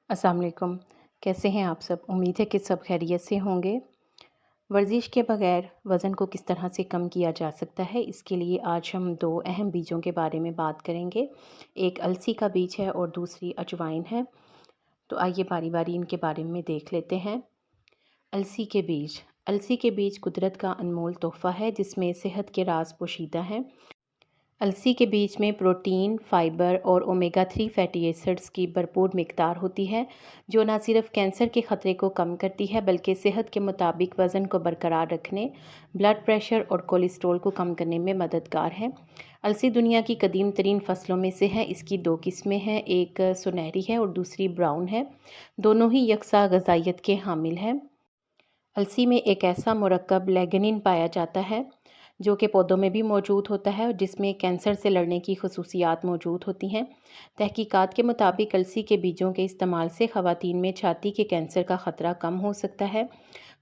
अस्सलाम वालेकुम। कैसे हैं आप सब? उम्मीद है कि सब खैरियत से होंगे। वर्जिश के बगैर वज़न को किस तरह से कम किया जा सकता है, इसके लिए आज हम 2 अहम बीजों के बारे में बात करेंगे। एक अलसी का बीज है और दूसरी अजवाइन है। तो आइए बारी-बारी इनके बारे में देख लेते हैं। अलसी के बीज। अलसी के बीज कुदरत का अनमोल तोहफ़ा है जिसमें सेहत के राज़ पोशीदा हैं। अलसी के बीज में प्रोटीन, फाइबर और ओमेगा 3 फैटी एसिड्स की भरपूर मिकदार होती है, जो न सिर्फ कैंसर के ख़तरे को कम करती है बल्कि सेहत के मुताबिक वज़न को बरकरार रखने, ब्लड प्रेशर और कोलेस्ट्रॉल को कम करने में मददगार है। अलसी दुनिया की कदीम तरीन फसलों में से है। इसकी 2 किस्में हैं, एक सुनहरी है और दूसरी ब्राउन है। दोनों ही यकसा ग़ज़ाइयत के हामिल हैं। अलसी में एक ऐसा मुरक्कब लैग्निन पाया जाता है जो कि पौधों में भी मौजूद होता है और जिसमें कैंसर से लड़ने की खसूसियात मौजूद होती हैं। तहकीकात के मुताबिक अलसी के बीजों के इस्तेमाल से ख़वातीन में छाती के कैंसर का ख़तरा कम हो सकता है,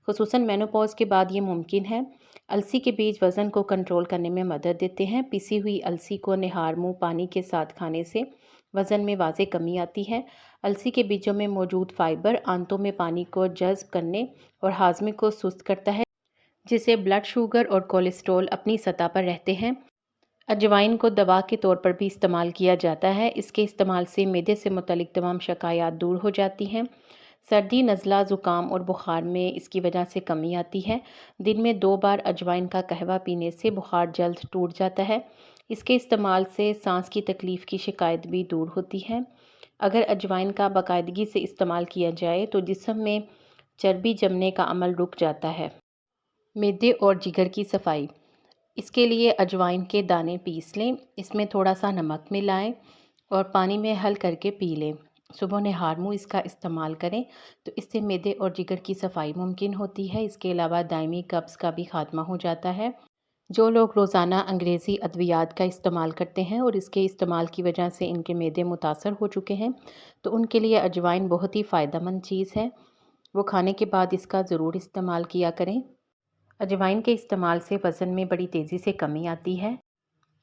ख़ुसूसन मेनोपॉज़ के बाद ये मुमकिन है। अलसी के बीज वज़न को कंट्रोल करने में मदद देते हैं। पिसी हुई अलसी को निहार मुँह पानी के साथ खाने से वज़न में वाज़ेह कमी आती है। अलसी के बीजों में मौजूद फाइबर आंतों में पानी को जज़्ब करने और हाज़मे को सुस्त करता है, जिससे ब्लड शुगर और कोलेस्ट्रॉल अपनी सतह पर रहते हैं। अजवाइन को दवा के तौर पर भी इस्तेमाल किया जाता है। इसके इस्तेमाल से मैदे से मुतल्लिक तमाम शिकायत दूर हो जाती हैं। सर्दी, नज़ला, ज़ुकाम और बुखार में इसकी वजह से कमी आती है। दिन में 2 बार अजवाइन का कहवा पीने से बुखार जल्द टूट जाता है। इसके इस्तेमाल से सांस की तकलीफ़ की शिकायत भी दूर होती है। अगर अजवाइन का बाकायदगी से इस्तेमाल किया जाए तो जिस्म में चर्बी जमने का अमल रुक जाता है। मैदे और जिगर की सफाई। इसके लिए अजवाइन के दाने पीस लें, इसमें थोड़ा सा नमक मिलाएं और पानी में हल करके पी लें। सुबह नहार मुँह इसका इस्तेमाल करें तो इससे मैदे और जिगर की सफाई मुमकिन होती है। इसके अलावा दायमी कब्ज़ का भी खात्मा हो जाता है। जो लोग रोज़ाना अंग्रेज़ी अद्वियात का इस्तेमाल करते हैं और इसके इस्तेमाल की वजह से इनके मैदे मुतासर हो चुके हैं, तो उनके लिए अजवाइन बहुत ही फ़ायदेमंद चीज़ है। वो खाने के बाद इसका ज़रूर इस्तेमाल किया करें। अजवाइन के इस्तेमाल से वज़न में बड़ी तेज़ी से कमी आती है।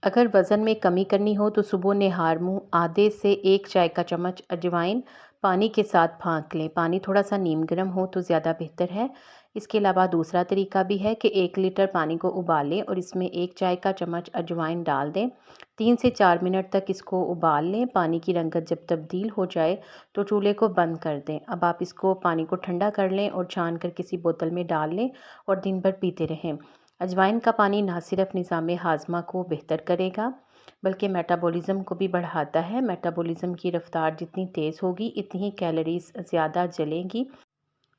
अगर वज़न में कमी करनी हो तो सुबह नहार मुँह आधे से 1 चाय का चम्मच अजवाइन पानी के साथ फाँक लें। पानी थोड़ा सा नीम गर्म हो तो ज़्यादा बेहतर है। इसके अलावा दूसरा तरीका भी है कि 1 लीटर पानी को उबाल लें और इसमें 1 चाय का चम्मच अजवाइन डाल दें। 3 से 4 मिनट तक इसको उबाल लें। पानी की रंगत जब तब्दील हो जाए तो चूल्हे को बंद कर दें। अब आप इसको पानी को ठंडा कर लें और छान कर किसी बोतल में डाल लें और दिन भर पीते रहें। अजवाइन का पानी ना सिर्फ निज़ाम हाज़मा को बेहतर करेगा बल्कि मेटाबॉलिज़्म को भी बढ़ाता है। मेटाबॉलिज़्म की रफ़्तार जितनी तेज़ होगी इतनी ही कैलोरीज़ ज़्यादा जलेंगी,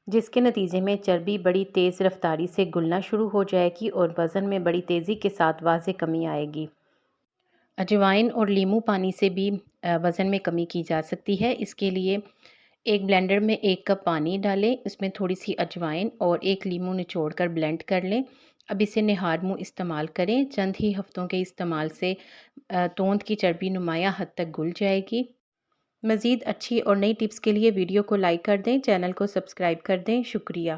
जिसके नतीजे में चर्बी बड़ी तेज़ रफ़्तारी से घुलना शुरू हो जाएगी और वज़न में बड़ी तेज़ी के साथ वाज़ेह कमी आएगी। अजवाइन और नींबू पानी से भी वज़न में कमी की जा सकती है। इसके लिए एक ब्लेंडर में 1 कप पानी डालें, उसमें थोड़ी सी अजवाइन और 1 नींबू निचोड़ कर ब्लेंड कर लें। अब इसे निहार मुँह इस्तेमाल करें। चंद ही हफ्तों के इस्तेमाल से तोंद की चर्बी नुमाया हद तक घुल जाएगी। मज़ीद अच्छी और नई टिप्स के लिए वीडियो को लाइक कर दें, चैनल को सब्सक्राइब कर दें। शुक्रिया।